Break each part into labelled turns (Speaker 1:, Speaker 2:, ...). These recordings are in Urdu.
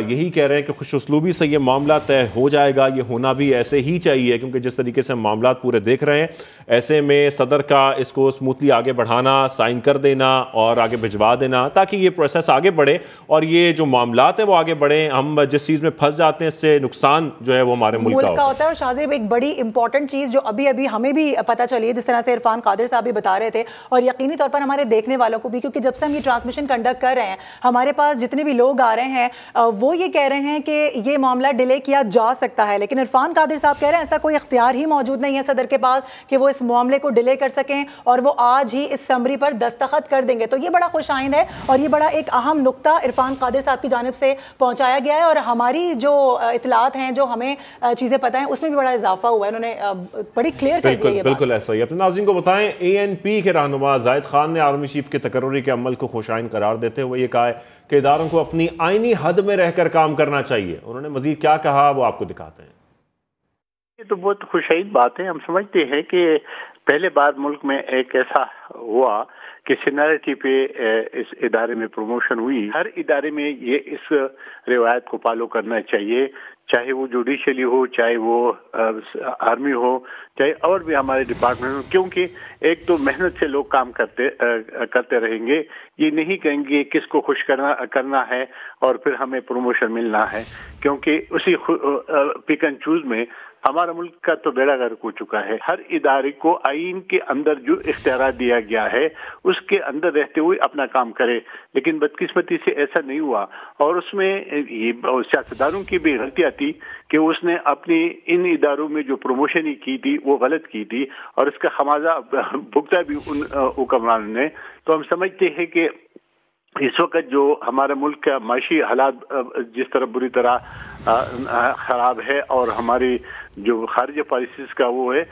Speaker 1: یہی کہہ رہے ہیں کہ خوش اسلوبی سے یہ معاملہ طے ہو جائے گا، یہ ہونا بھی ایسے ہی چاہیے، کیونکہ جس طریقے سے معاملات پورے دیکھ رہے ہیں ایسے میں صدر کا اس کو سموتھلی آگے بڑھانا، سائن کر دینا اور آگے بھجوا دینا تاکہ یہ پروسیس آگے بڑھے اور یہ جو معاملات ہیں وہ آگے بڑھیں۔ ہم جس چیز میں پھنس جاتے ہیں اس سے نقصان جو ہے وہ ہمارے ملک کا ہوتا ہے۔
Speaker 2: اور شاہزیب ایک بڑی امپورٹنٹ چیز جو ابھی ہمیں بھی پتہ چلی ہے، جس طرح سے عرفان قادر صاحب بھی بتا رہے تھے اور یقینی طور پر ہمارے دیکھنے والوں کو بھی، کیونکہ جب سے ہم یہ ٹرانسمیشن کنڈکٹ کر رہے ہیں ہمارے پاس جتنے بھی لوگ آ رہے ہیں وہ یہ کہہ رہے ہیں کہ یہ معاملہ ڈیلے کیا جا سکتا ہے، لیکن عرفان قادر صاحب کہہ رہے ہیں ایسا کوئی اختیار ہی موجود نہیں ہے صدر کے پاس کہ وہ اس معاملے کو ڈیلے کر سکیں اور وہ آج ہی اس سمری پر دستخط کر دیں گے۔ تو یہ بڑا خوش آئند ہے اور یہ بڑا ایک اہم نقطہ عرفان قادر صاحب کی جانب سے پہنچایا گیا ہے اور ہماری جو اطلاعات ہیں، جو ہمیں چیزیں پتہ ہیں، اس میں بھی بڑا اضافہ ہوا ہے۔ انہوں نے بڑی کلیئر کر دی ہے۔
Speaker 1: بالکل ایسا ہی۔ اپنے ناظرین کو بتائیں، اے این پی کے رہنما زاہد خان نے آرمی چیف کے تقرری کے عمل کو خوش آئند قرار دیتے ہوئے یہ کہا ہے کہ اداروں کو اپنی آئینی حد میں رہ کر کام کرنا چاہیے۔ انہوں نے مزید کیا کہا وہ آپ کو دکھاتے ہیں۔
Speaker 3: یہ تو بہت خوشائند بات ہے۔ ہم سمجھتے ہیں کہ پہلے بار ملک میں ایک ایسا ہوا کہ سینیرٹی پہ اس ادارے میں پروموشن ہوئی۔ ہر ادارے میں یہ اس روایت کو فالو کرنا چاہیے، چاہے وہ جوڈیشلی ہو، چاہے وہ آرمی ہو، چاہے اور بھی ہمارے ڈپارٹمنٹ ہو، کیونکہ ایک تو محنت سے لوگ کام کرتے رہیں گے، یہ نہیں کہیں گے کس کو خوش کرنا ہے اور پھر ہمیں پروموشن ملنا ہے، کیونکہ اسی پک اینڈ چوز میں ہمارا ملک کا تو بیڑا غرق ہو چکا ہے۔ ہر ادارے کو آئین کے اندر جو اختیارات دیا گیا ہے اس کے اندر رہتے ہوئے اپنا کام کرے، لیکن بدقسمتی سے ایسا نہیں ہوا اور اس میں سیاستدانوں کی بھی غلطیاں تھی کہ اس نے اپنی ان اداروں میں جو پروموشن ہی کی تھی وہ غلط کی تھی اور اس کا خمیازہ بھگتا بھی ان حکمرانوں نے۔ تو ہم سمجھتے ہیں کہ اس وقت جو ہمارا ملک کا معاشی حالات جس طرح بری طرح خراب ہے اور ہماری جو خارجہ پالیسیز کا وہ ہے۔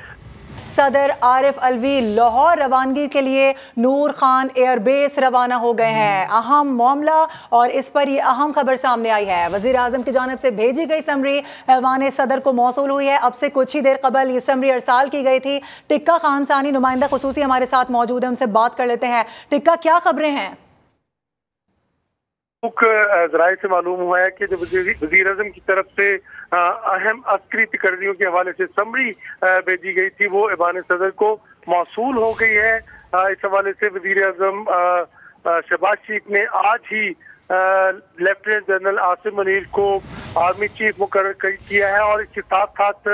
Speaker 2: صدر عارف الوی لاہور روانگی کے لیے نور خان ایئر بیس روانہ ہو گئے ہیں۔ اہم معاملہ اور اس پر یہ اہم خبر سامنے آئی ہے۔ وزیر اعظم کی جانب سے بھیجی گئی سمری ایوان صدر کو موصول ہوئی ہے۔ اب سے کچھ ہی دیر قبل یہ سمری ارسال کی گئی تھی۔ ٹکا خان ثانی نمائندہ خصوصی ہمارے ساتھ موجود ہیں، ان سے بات کر لیتے ہیں۔ ٹکا، کیا خبریں ہیں؟
Speaker 4: ذرائع سے معلوم ہوا ہے کہ جو وزیر اعظم کی طرف سے اہم عسکری تقرریوں کے حوالے سے سمری بھیجی گئی تھی وہ ایوان صدر کو موصول ہو گئی ہے۔ اس حوالے سے وزیر اعظم شہباز شریف نے آج ہی لیفٹیننٹ جنرل عاصم منیر کو آرمی چیف مقرر کیا ہے اور اس کے ساتھ ساتھ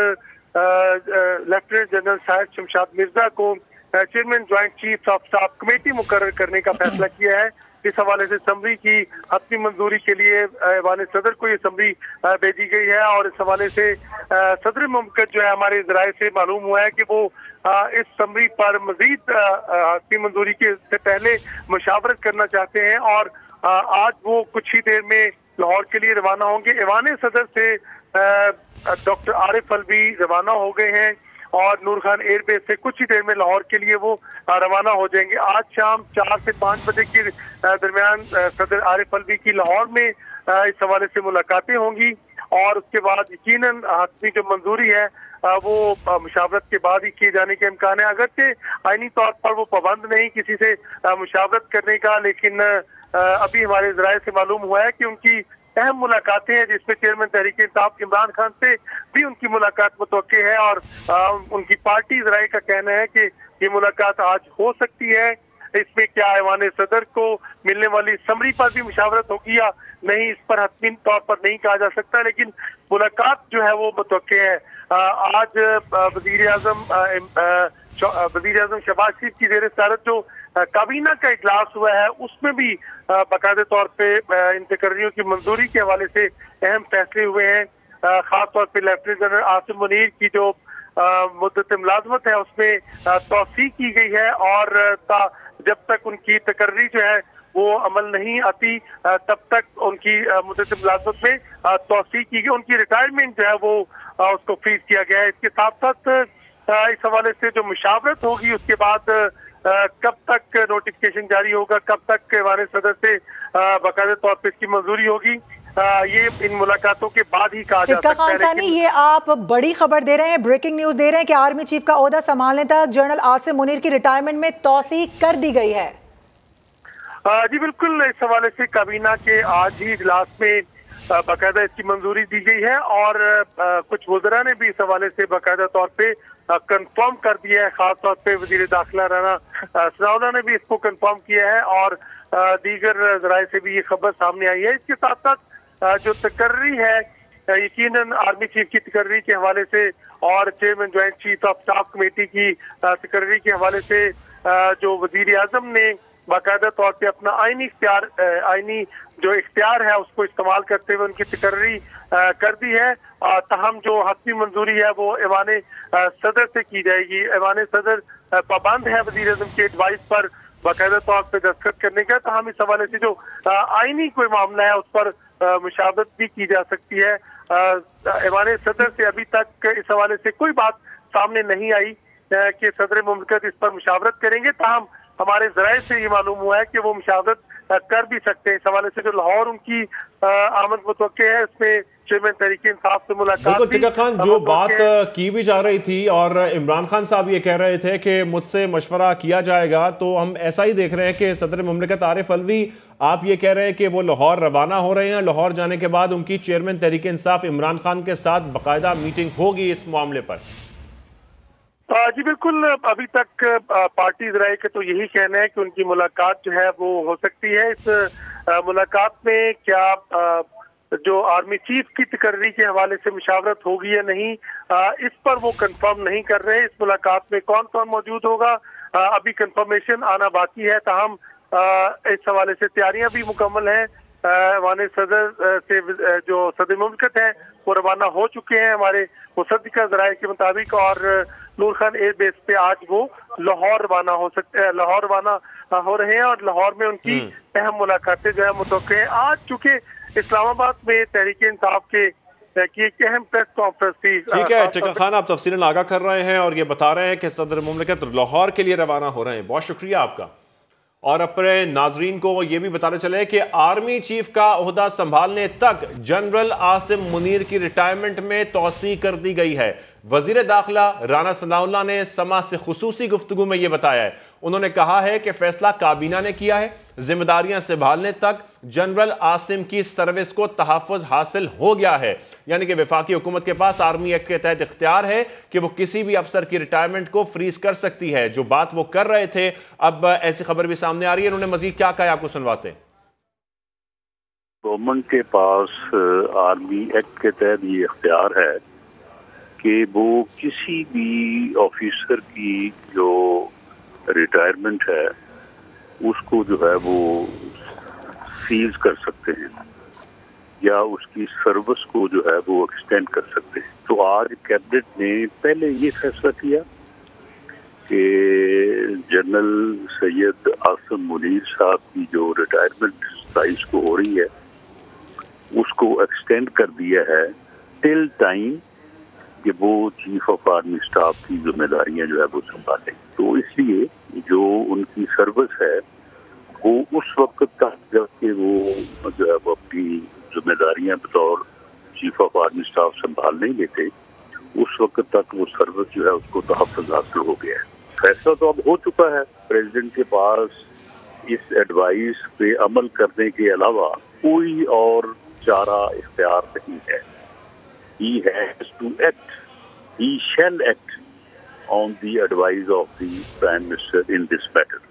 Speaker 4: لیفٹیننٹ جنرل شاہد شمشاد مرزا کو chairman joint chief of staff committee مقرر کرنے کا فیصلہ کیا ہے۔ اس حوالے سے سمری کی حتمی منظوری کے لیے ایوان صدر کو یہ سمری بھیجی گئی ہے اور اس حوالے سے صدر مملکت جو ہے ہمارے ذرائع سے معلوم ہوا ہے کہ وہ اس سمری پر مزید حتمی منظوری کے سے پہلے مشاورت کرنا چاہتے ہیں اور آج وہ کچھ ہی دیر میں لاہور کے لیے روانہ ہوں گے۔ ایوان صدر سے ڈاکٹر عارف الوی روانہ ہو گئے ہیں اور نور خان ایئر بیس سے کچھ ہی دیر میں لاہور کے لیے وہ روانہ ہو جائیں گے۔ آج شام 4 سے 5 بجے کے درمیان صدر عارف الوی کی لاہور میں اس حوالے سے ملاقاتیں ہوں گی اور اس کے بعد یقیناً حتمی جو منظوری ہے وہ مشاورت کے بعد ہی کیے جانے کے امکان ہے۔ اگرچہ آئینی طور پر وہ پابند نہیں کسی سے مشاورت کرنے کا، لیکن ابھی ہمارے ذرائع سے معلوم ہوا ہے کہ ان کی اہم ملاقاتیں ہیں جس میں چیئرمین تحریک انصاف عمران خان سے بھی ان کی ملاقات متوقع ہے اور ان کی پارٹی ذرائع کا کہنا ہے کہ یہ ملاقات آج ہو سکتی ہے۔ اس میں کیا ایوان صدر کو ملنے والی سمری پر بھی مشاورت ہوگی یا نہیں، اس پر حتمی طور پر نہیں کہا جا سکتا، لیکن ملاقات جو ہے وہ متوقع ہے۔ آج وزیر اعظم شہباز شریف کی زیر صدارت جو کابینہ کا اجلاس ہوا ہے اس میں بھی باقاعدہ طور پہ ان تقرریوں کی منظوری کے حوالے سے اہم فیصلے ہوئے ہیں۔ خاص طور پہ لیفٹیننٹ جنرل عاصم منیر کی جو مدت ملازمت ہے اس میں توسیع کی گئی ہے اور جب تک ان کی تقرری جو ہے وہ عمل نہیں آتی تب تک ان کی مدت ملازمت میں توسیع کی گئی، ان کی ریٹائرمنٹ جو ہے وہ اس کو فریز کیا گیا ہے۔ اس کے ساتھ ساتھ اس حوالے سے جو مشاورت ہوگی اس کے بعد کب تک نوٹیفکیشن جاری ہوگا، کب تک ایوان صدر سے باقاعدہ طور پہ اس کی منظوری ہوگی، یہ ان ملاقاتوں کے بعد ہی کہا جا سکتا ہے۔
Speaker 2: ثانی، یہ آپ بڑی خبر دے رہے ہیں، بریکنگ نیوز دے رہے ہیں کہ آرمی چیف کا عہدہ سنبھالنے تک جنرل عاصم منیر کی ریٹائرمنٹ میں توسیع کر دی گئی ہے۔
Speaker 4: جی بالکل، اس حوالے سے کابینہ کے آج ہی اجلاس میں باقاعدہ اس کی منظوری دی گئی ہے، اور کچھ وزراء نے بھی اس حوالے سے باقاعدہ طور پہ کنفرم کر دیا ہے، خاص طور پہ وزیر داخلہ رانا ثناء اللہ نے بھی اس کو کنفرم کیا ہے، اور دیگر ذرائع سے بھی یہ خبر سامنے آئی ہے۔ اس کے ساتھ ساتھ جو تقرری ہے یقیناً آرمی چیف کی تقرری کے حوالے سے اور chairman joint chief of staff committee کی تقرری کے حوالے سے جو وزیر اعظم نے باقاعدہ طور پہ اپنا آئینی جو اختیار ہے اس کو استعمال کرتے ہوئے ان کی تقرری کر دی ہے، تاہم جو حتمی منظوری ہے وہ ایوان صدر سے کی جائے گی۔ ایوان صدر پابند ہے وزیر اعظم کے ایڈوائس پر باقاعدہ طور پہ دستخط کرنے کا، تاہم اس حوالے سے جو آئینی کوئی معاملہ ہے اس پر مشاورت بھی کی جا سکتی ہے۔ ایوان صدر سے ابھی تک اس حوالے سے کوئی بات سامنے نہیں آئی کہ صدر مملکت اس پر مشاورت کریں گے، تاہم ہمارے ذرائع سے یہ معلوم ہوا ہے کہ وہ مشاورت کر بھی سکتے ہیں۔ اس حوالے سے جو لاہور ان کی آمد متوقع ہے، اس میں چیئرمین تحریک انصاف سے ملاقات بھی
Speaker 1: ٹکا خان جو بات کی بھی جا رہی تھی، اور عمران خان صاحب یہ کہہ رہے تھے کہ مجھ سے مشورہ کیا جائے گا، تو ہم ایسا ہی دیکھ رہے ہیں کہ صدر مملکت عارف الوی آپ یہ کہہ رہے ہیں کہ وہ لاہور روانہ ہو رہے ہیں، لاہور جانے کے بعد ان کی چیئرمین تحریک انصاف عمران خان کے ساتھ باقاعدہ میٹنگ ہوگی اس معاملے پر؟
Speaker 4: جی بالکل، ابھی تک پارٹی ذرائع کے تو یہی کہنا ہے کہ ان کی ملاقات جو ہے وہ ہو سکتی ہے۔ اس ملاقات میں کیا جو آرمی چیف کی تقرری کے حوالے سے مشاورت ہوگی یا نہیں، اس پر وہ کنفرم نہیں کر رہے۔ اس ملاقات میں کون کون موجود ہوگا ابھی کنفرمیشن آنا باقی ہے، تاہم اس حوالے سے تیاریاں بھی مکمل ہیں۔ ایوان صدر سے جو صدر مملکت ہیں وہ روانہ ہو چکے ہیں ہمارے مصدقہ ذرائع کے مطابق، اور نور خان ایئر بیس پہ آج وہ لاہور روانہ ہو رہے ہیں، اور لاہور میں ان کی اہم ملاقاتیں جو ہے متوقع ہیں۔ آج چونکہ اسلام آباد میں تحریک انصاف کی ایک اہم پریس کانفرنس تھی۔
Speaker 1: ٹھیک ہے ٹکا خان، آپ تفصیلاً آگاہ کر رہے ہیں اور یہ بتا رہے ہیں کہ صدر مملکت لاہور کے لیے روانہ ہو رہے ہیں، بہت شکریہ آپ کا۔ اور اپنے ناظرین کو یہ بھی بتانا چلے کہ آرمی چیف کا عہدہ سنبھالنے تک جنرل عاصم منیر کی ریٹائرمنٹ میں توسیع کر دی گئی ہے۔ وزیر داخلہ رانا ثناء اللہ نے سما سے خصوصی گفتگو میں یہ بتایا ہے، انہوں نے کہا ہے کہ فیصلہ کابینہ نے کیا ہے، ذمہ داریاں سنبھالنے تک جنرل عاصم کی سروس کو تحفظ حاصل ہو گیا ہے، یعنی کہ وفاقی حکومت کے پاس آرمی ایکٹ کے تحت اختیار ہے کہ وہ کسی بھی افسر کی ریٹائرمنٹ کو فریز کر سکتی ہے۔ جو بات وہ کر رہے تھے اب ایسی خبر بھی سامنے آ رہی ہے، انہوں نے مزید کیا کہا آپ کو سنواتے ہیں۔
Speaker 3: گورنمنٹ کے پاس آرمی ایکٹ کے تحت یہ اختیار ہے کہ وہ کسی بھی آفیسر کی جو ریٹائرمنٹ ہے اس کو جو ہے وہ فریز کر سکتے ہیں یا اس کی سروس کو جو ہے وہ ایکسٹینڈ کر سکتے ہیں۔ تو آج کیبنٹ نے پہلے یہ فیصلہ کیا کہ جنرل سید عاصم منیر صاحب کی جو ریٹائرمنٹ 27 کو ہو رہی ہے اس کو ایکسٹینڈ کر دیا ہے ٹل ٹائم کہ وہ چیف آف آرمی اسٹاف کی ذمہ داریاں جو ہے وہ سنبھالیں۔ تو اس لیے جو ان کی سروس ہے وہ اس وقت تک جب کہ وہ جو ہے وہ اپنی ذمہ داریاں بطور چیف آف آرمی اسٹاف سنبھال نہیں لیتے، اس وقت تک وہ سروس جو ہے اس کو تحفظ حاصل ہو گیا ہے۔ فیصلہ تو اب ہو چکا ہے، پریزیڈنٹ کے پاس اس ایڈوائس پہ عمل کرنے کے علاوہ کوئی اور چارہ اختیار نہیں ہے۔ He has to act. He shall act on the advice of the Prime Minister in this matter.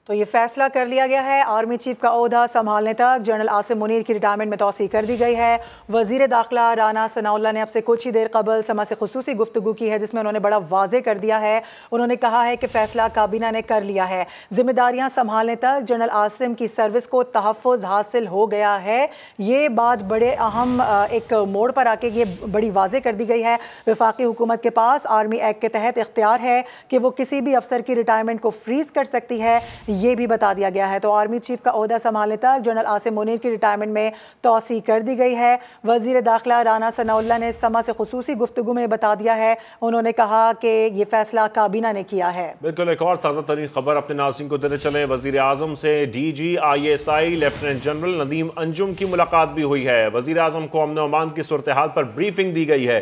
Speaker 2: تو یہ فیصلہ کر لیا گیا ہے، آرمی چیف کا عہدہ سنبھالنے تک جنرل عاصم منیر کی ریٹائرمنٹ میں توسیع کر دی گئی ہے۔ وزیر داخلہ رانا ثناء اللہ نے اب سے کچھ ہی دیر قبل سما سے خصوصی گفتگو کی ہے، جس میں انہوں نے بڑا واضح کر دیا ہے، انہوں نے کہا ہے کہ فیصلہ کابینہ نے کر لیا ہے، ذمہ داریاں سنبھالنے تک جنرل عاصم کی سروس کو تحفظ حاصل ہو گیا ہے۔ یہ بات بڑے اہم ایک موڑ پر آ کے یہ بڑی واضح کر دی گئی ہے۔ وفاقی حکومت کے پاس آرمی ایکٹ کے تحت اختیار ہے کہ وہ کسی بھی افسر کی ریٹائرمنٹ کو فریز کر سکتی ہے، یہ بھی بتا دیا گیا ہے۔ تو آرمی چیف کا عہدہ سنبھالنے تک جنرل عاصم منیر کی ریٹائرمنٹ میں توسیع کر دی گئی ہے۔ وزیر داخلہ رانا ثناء اللہ نے سما سے خصوصی گفتگو میں بتا دیا ہے، انہوں نے کہا کہ یہ فیصلہ کابینہ نے کیا ہے۔
Speaker 1: بالکل، ایک اور تازہ ترین خبر اپنے ناظرین کو دیتے چلیں، وزیر اعظم سے D G ISI lieutenant general Nadeem Anjum کی ملاقات بھی ہوئی ہے۔ وزیر اعظم کو امن و امان کی صورتحال پر بریفنگ دی گئی ہے۔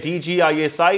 Speaker 1: DGISI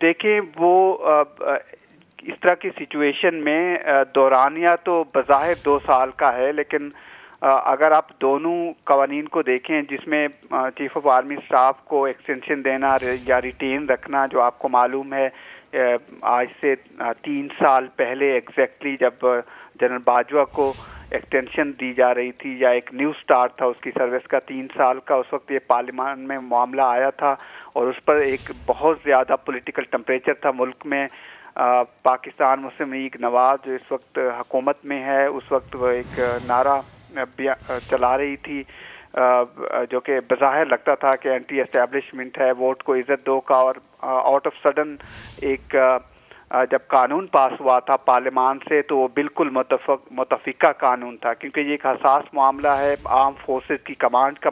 Speaker 5: دیکھیں وہ اس طرح کی سچویشن میں دورانیہ تو بظاہر 2 سال کا ہے، لیکن اگر آپ دونوں قوانین کو دیکھیں جس میں چیف آف آرمی اسٹاف کو ایکسٹینشن دینا یا ریٹین رکھنا، جو آپ کو معلوم ہے آج سے 3 سال پہلے ایگزیکٹلی جب جنرل باجوہ کو ایکسٹینشن دی جا رہی تھی یا ایک نیو سٹارٹ تھا اس کی سروس کا 3 سال کا، اس وقت یہ پارلیمان میں معاملہ آیا تھا اور اس پر ایک بہت زیادہ پولیٹیکل ٹمپریچر تھا ملک میں۔ پاکستان مسلم لیگ نواز جو اس وقت حکومت میں ہے، اس وقت وہ ایک نعرہ چلا رہی تھی جو کہ بظاہر لگتا تھا کہ اینٹی اسٹیبلشمنٹ ہے، ووٹ کو عزت دو کا، اور آؤٹ آف سڈن ایک جب قانون پاس ہوا تھا پارلیمان سے تو وہ بالکل متفقہ قانون تھا، کیونکہ یہ ایک حساس معاملہ ہے، آرم فورسز کی کمانڈ کا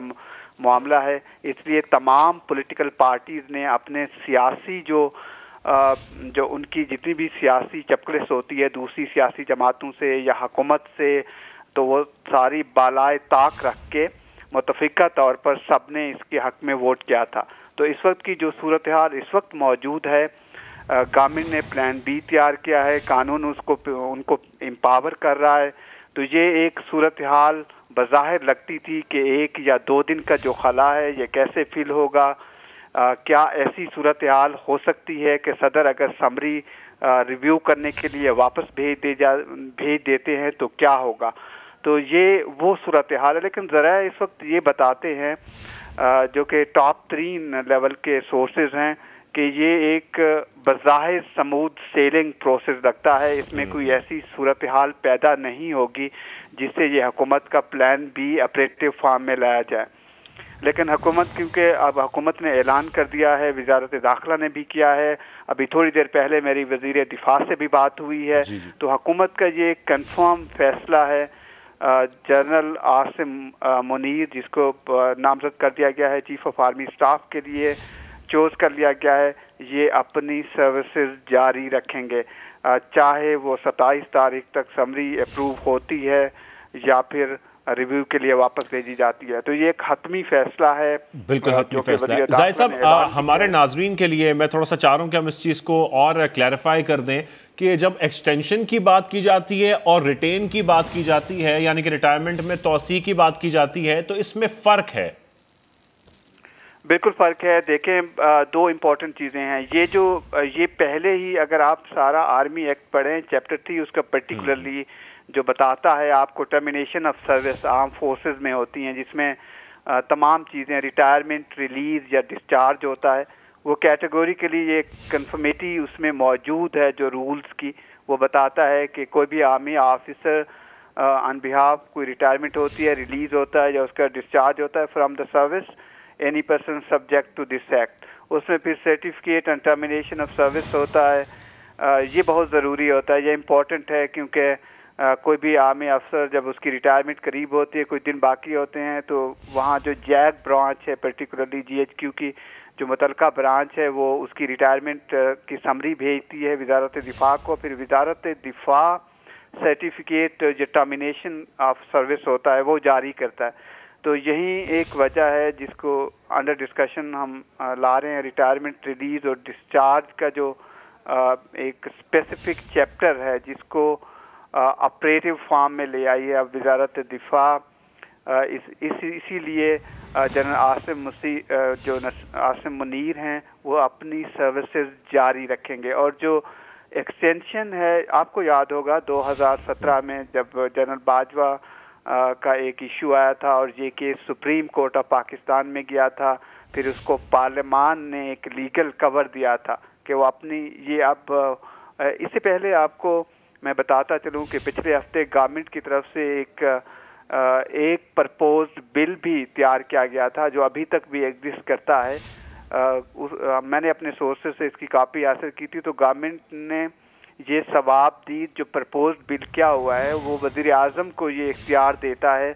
Speaker 5: معاملہ ہے، اس لیے تمام پولیٹیکل پارٹیز نے اپنے سیاسی جو ان کی جتنی بھی سیاسی چپکلس ہوتی ہے دوسری سیاسی جماعتوں سے یا حکومت سے، تو وہ ساری بالائے طاق رکھ کے متفقہ طور پر سب نے اس کے حق میں ووٹ کیا تھا۔ تو اس وقت کی جو صورتحال اس وقت موجود ہے، گورنمنٹ نے پلان بی تیار کیا ہے، قانون ان کو امپاور کر رہا ہے، تو یہ ایک صورتحال بظاہر لگتی تھی کہ 1 یا 2 دن کا جو خلا ہے یہ کیسے فل ہوگا، کیا ایسی صورتحال ہو سکتی ہے کہ صدر اگر سمری ریویو کرنے کے لیے واپس بھیج دیتے ہیں تو کیا ہوگا، تو یہ وہ صورتحال ہے۔ لیکن ذرا اس وقت یہ بتاتے ہیں جو کہ ٹاپ 3 لیول کے سورسز ہیں کہ یہ ایک بظاہر سموتھ سیلنگ پروسیس لگتا ہے، اس میں کوئی ایسی صورتحال پیدا نہیں ہوگی جس سے یہ حکومت کا پلان بی آپریٹو فارم میں لایا جائے۔ لیکن حکومت کیونکہ اب حکومت نے اعلان کر دیا ہے، وزارت داخلہ نے بھی کیا ہے، ابھی تھوڑی دیر پہلے میری وزیر دفاع سے بھی بات ہوئی ہے، تو حکومت کا یہ ایک کنفرم فیصلہ ہے۔ جنرل عاصم منیر جس کو نامزد کر دیا گیا ہے چیف آف آرمی اسٹاف کے لیے، چوز کر لیا گیا ہے، یہ اپنی سروسز جاری رکھیں گے، چاہے وہ 27 تاریخ تک سمری اپروو ہوتی ہے یا پھر ریویو کے لیے واپس بھیجی جاتی ہے، تو یہ ایک حتمی فیصلہ ہے۔
Speaker 1: بالکل حتمی فیصلہ ہے۔ زاہد صاحب ہمارے ناظرین کے لیے میں تھوڑا سا چاہ رہا ہوں کہ ہم اس چیز کو اور کلیریفائی کر دیں کہ جب ایکسٹینشن کی بات کی جاتی ہے اور ریٹین کی بات کی جاتی ہے، یعنی کہ ریٹائرمنٹ میں توسیع کی بات کی جاتی ہے، تو اس میں فرق ہے۔
Speaker 5: بالکل فرق ہے۔ دیکھیں 2 امپورٹنٹ چیزیں ہیں، یہ پہلے ہی اگر آپ سارا آرمی ایکٹ پڑھیں چیپٹر 3 اس کا پرٹیکولرلی جو بتاتا ہے آپ کو termination of service arm forces میں ہوتی ہیں، جس میں تمام چیزیں ریٹائرمنٹ، ریلیز یا ڈسچارج ہوتا ہے، وہ کیٹیگوریکلی یہ کنفرمیٹی اس میں موجود ہے جو رولز کی، وہ بتاتا ہے کہ کوئی بھی آرمی آفیسر آن بہاف کوئی ریٹائرمنٹ ہوتی ہے، ریلیز ہوتا ہے یا اس کا ڈسچارج ہوتا ہے from the service, any person subject to this act, اس میں پھر certificate and termination of service ہوتا ہے۔ یہ بہت ضروری ہوتا ہے، یہ امپورٹنٹ ہے، کیونکہ کوئی بھی آرمی افسر جب اس کی ریٹائرمنٹ قریب ہوتی ہے، کچھ دن باقی ہوتے ہیں، تو وہاں جو جیک برانچ ہے پرٹیکولرلی GHQ کی جو متعلقہ برانچ ہے وہ اس کی ریٹائرمنٹ کی سمری بھیجتی ہے وزارت دفاع کو، پھر وزارت دفاع سرٹیفکیٹ جو ٹرمینیشن آف سروس ہوتا ہے وہ جاری کرتا ہے۔ تو یہی ایک وجہ ہے جس کو انڈر ڈسکشن ہم لا رہے ہیں، ریٹائرمنٹ، ریلیز اور ڈسچارج کا جو ایک اسپیسیفک چیپٹر ہے جس کو آپریٹو فارم میں لے آئی ہے اب وزارت دفاع، اسی لیے جنرل عاصم منیر ہیں وہ اپنی سروسز جاری رکھیں گے۔ اور جو ایکسٹینشن ہے، آپ کو یاد ہوگا 2017 میں جب جنرل باجوہ کا ایک ایشو آیا تھا اور یہ case supreme court of Pakistan میں گیا تھا، پھر اس کو پارلیمان نے ایک لیگل کور دیا تھا کہ وہ اپنی یہ اب اس سے پہلے آپ کو میں بتاتا چلوں کہ پچھلے ہفتے گورنمنٹ کی طرف سے ایک پرپوزڈ بل بھی تیار کیا گیا تھا جو ابھی تک بھی ایگزسٹ کرتا ہے۔ میں نے اپنے سورسز سے اس کی کاپی حاصل کی تھی، تو گورنمنٹ نے یہ ثواب دی، جو پرپوزڈ بل کیا ہوا ہے وہ وزیر اعظم کو یہ اختیار دیتا ہے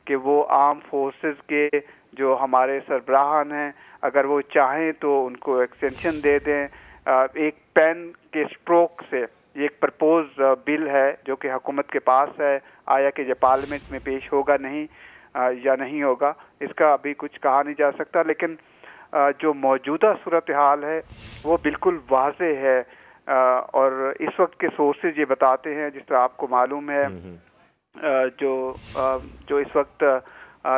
Speaker 5: کہ وہ آرم فورسز کے جو ہمارے سربراہان ہیں اگر وہ چاہیں تو ان کو ایکسٹینشن دے دیں ایک پین کے اسٹروک سے۔ یہ ایک پرپوز بل ہے جو کہ حکومت کے پاس ہے، آیا کہ یہ پارلیمنٹ میں پیش ہوگا نہیں یا نہیں ہوگا، اس کا ابھی کچھ کہا نہیں جا سکتا، لیکن جو موجودہ صورتحال ہے وہ بالکل واضح ہے، اور اس وقت کے سورسز یہ بتاتے ہیں، جس طرح آپ کو معلوم ہے جو اس وقت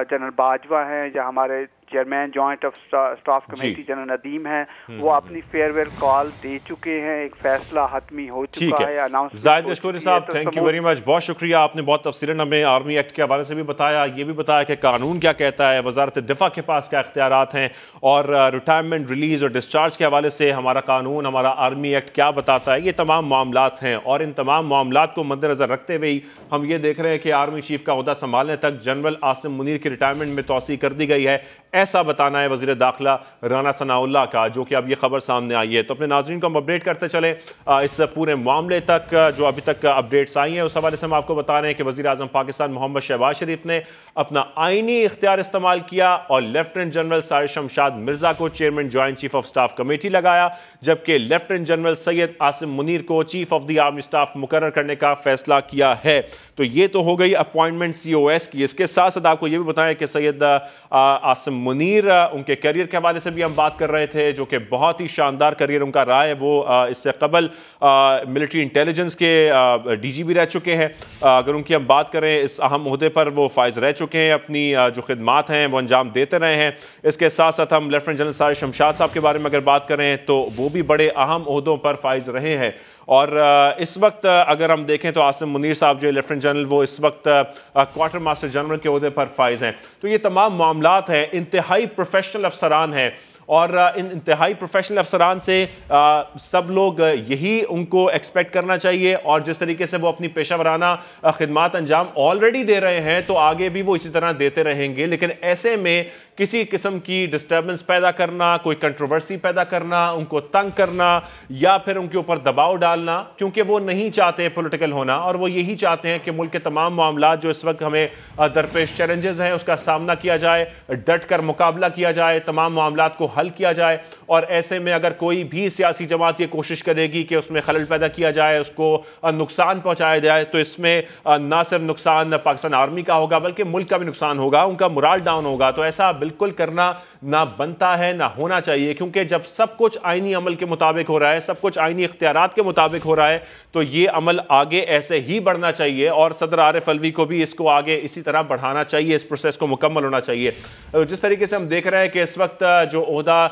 Speaker 5: جنرل باجوہ ہیں یا ہمارے chairman joint of staff committee general Nadeem ہیں، وہ اپنی فیئرویل کال دے چکے ہیں، ایک فیصلہ حتمی ہو چکا ہے،
Speaker 1: زاہد گشکوری صاحب تھینک یو ویری مچ، بہت شکریہ، آپ نے بہت تفصیلاً ہمیں آرمی ایکٹ کے حوالے سے بھی بتایا، یہ بھی بتایا کہ قانون کیا کہتا ہے، وزارت دفاع کے پاس کیا اختیارات ہیں، اور ریٹائرمنٹ، ریلیز اور ڈسچارج کے حوالے سے ہمارا قانون، ہمارا آرمی ایکٹ کیا بتاتا ہے، یہ تمام معاملات ہیں، اور ان تمام معاملات کو مد نظر رکھتے ہوئے ہم یہ دیکھ رہے ہیں کہ آرمی چیف کا عہدہ سنبھالنے تک جنرل عاصم منیر کی ریٹائرمنٹ میں توسیع کر دی گئی ہے، ایسا بتانا ہے وزیر داخلہ رانا ثناء اللہ کا، جو کہ اب یہ خبر سامنے آئی ہے۔ تو اپنے ناظرین کو ہم اپڈیٹ کرتے چلیں اس پورے معاملے تک، جو ابھی تک اپڈیٹس آئی ہیں اس حوالے سے ہم آپ کو بتا رہے ہیں کہ وزیر اعظم پاکستان محمد شہباز شریف نے اپنا آئینی اختیار استعمال کیا اور لیفٹیننٹ جنرل سارش شمشاد مرزا کو chairman joint chief of staff committee لگایا، جبکہ لیفٹیننٹ جنرل سید عاصم منیر کو chief of the army staff مقرر کرنے کا فیصلہ کیا ہے۔ تو یہ تو ہو گئی اپوائنٹمنٹ سی او ایس کی۔ اس کے ساتھ ساتھ آپ کو یہ بھی بتائیں کہ سید عاصم منیر، ان کے کیریئر کے حوالے سے بھی ہم بات کر رہے تھے، جو کہ بہت ہی شاندار کیریئر ان کا رہا ہے، وہ اس سے قبل ملٹری انٹیلیجنس کے ڈی جی بھی رہ چکے ہیں، اگر ان کی ہم بات کریں اس اہم عہدے پر وہ فائز رہ چکے ہیں، اپنی جو خدمات ہیں وہ انجام دیتے رہے ہیں۔ اس کے ساتھ ساتھ ہم لیفٹیننٹ جنرل سارش شمشاد صاحب کے بارے میں اگر بات کریں تو وہ بھی بڑے اہم عہدوں پر فائز رہے ہیں، اور اس وقت اگر ہم دیکھیں تو عاصم منیر صاحب جو لیفٹیننٹ جنرل، وہ اس وقت کوارٹر ماسٹر جنرل کے عہدے پر فائز ہیں۔ تو یہ تمام معاملات ہیں، انتہائی پروفیشنل افسران ہیں، اور ان انتہائی پروفیشنل افسران سے سب لوگ یہی ان کو ایکسپیکٹ کرنا چاہیے، اور جس طریقے سے وہ اپنی پیشہ ورانہ خدمات انجام آلریڈی دے رہے ہیں تو آگے بھی وہ اسی طرح دیتے رہیں گے، لیکن ایسے میں کسی قسم کی ڈسٹربنس پیدا کرنا، کوئی کنٹروورسی پیدا کرنا، ان کو تنگ کرنا یا پھر ان کے اوپر دباؤ ڈالنا، کیونکہ وہ نہیں چاہتے پولیٹیکل ہونا، اور وہ یہی چاہتے ہیں کہ ملک کے تمام معاملات جو اس وقت ہمیں درپیش چیلنجز ہیں اس کا سامنا کیا جائے، ڈٹ کر مقابلہ کیا جائے، تمام معاملات کو حل کیا جائے، اور ایسے میں اگر کوئی بھی سیاسی جماعت یہ کوشش کرے گی کہ اس میں خلل پیدا کیا جائے، اس کو نقصان پہنچایا جائے، تو اس میں نہ صرف نقصان پاکستان آرمی کا ہوگا بلکہ ملک کا بھی نقصان ہوگا، ان کا مورال ڈاؤن ہوگا۔ تو ایسا بالکل کرنا نہ بنتا ہے، نہ ہونا چاہیے، کیونکہ جب سب کچھ آئینی عمل کے مطابق ہو رہا ہے، سب کچھ آئینی اختیارات کے مطابق ہو رہا ہے، تو یہ عمل آگے ایسے ہی بڑھنا چاہیے، اور صدر عارف الوی کو بھی اس کو آگے اسی طرح بڑھانا چاہیے، اس پروسیس کو مکمل ہونا چاہیے۔ جس طریقے سے ہم دیکھ رہے ہیں کہ اس وقت جو عہدہ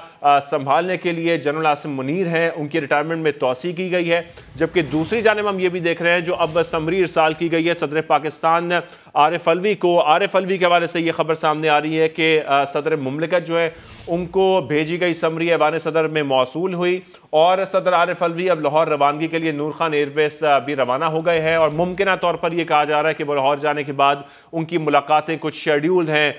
Speaker 1: سنبھالنے کے لیے جنرل عاصم منیر ہیں، ان کی ریٹائرمنٹ میں توسیع کی گئی ہے، جبکہ دوسری جانب ہم یہ بھی دیکھ رہے ہیں جو اب سمری ارسال کی گئی ہے صدر پاکستان عارف الوی کو۔ عارف الوی کے حوالے سے یہ خبر سامنے آ رہی ہے کہ صدر مملکت جو ہے ان کو بھیجی گئی سمری ایوان صدر میں موصول ہوئی، اور صدر عارف الوی اب لاہور روانگی کے لیے نور خان ایئر بیس بھی روانہ ہو گئے ہیں، اور ممکنہ طور پر یہ کہا جا رہا ہے کہ وہ لاہور جانے کے بعد ان کی ملاقاتیں کچھ شیڈیولڈ ہیں۔